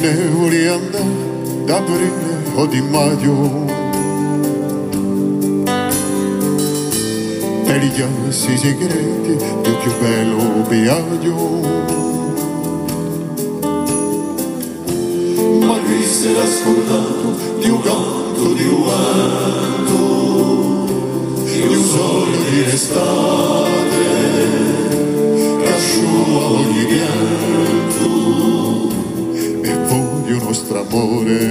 ne vuoi andare d'aprile o di maggio, per gli assi segreti del più bello viaggio. Ma qui si era scordato di un canto, di un vento, di un sole di l'estate che asciuga ogni pianto e voglio il nostro amore.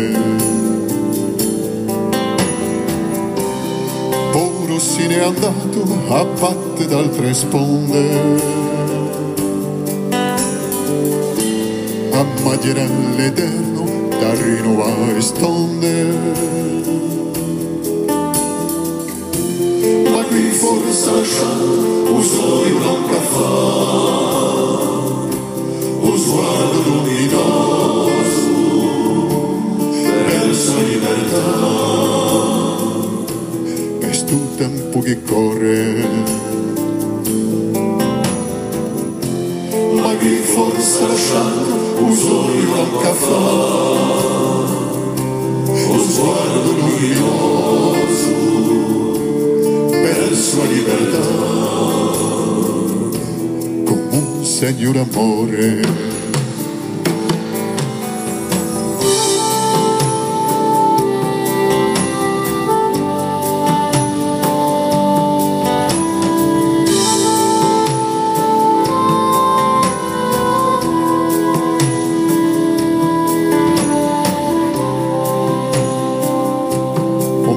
Puro se n'è andato a batte d'altre sponde, a magliare l'eterno da rinnovare stonde. Ma qui forse lasciato un sogno non che fa, un sguardo luminoso verso la libertà. Il tempo che corre, ma che forse ha lasciato un sogno al caffè, un sguardo luminoso verso la libertà, come un segno d'amore.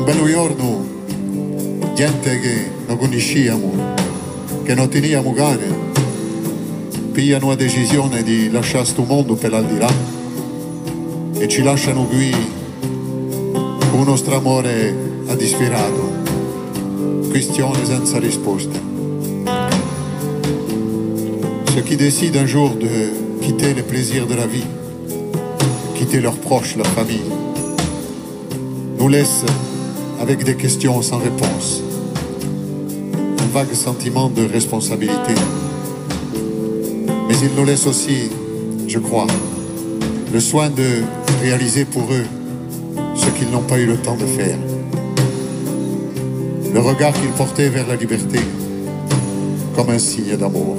Bello giorno, gente che non conosciamo, che non teniamo gare, pigliano la decisione di lasciare questo mondo per l'aldilà e ci lasciano qui con un nostro amore a disperato, questione senza risposta. Ceux qui décident un jour de quitter les plaisirs de la vie, quitter leurs proches, leur famille, nous laissent avec des questions sans réponse, un vague sentiment de responsabilité. Mais il nous laisse aussi, je crois, le soin de réaliser pour eux ce qu'ils n'ont pas eu le temps de faire. Le regard qu'ils portaient vers la liberté comme un signe d'amour.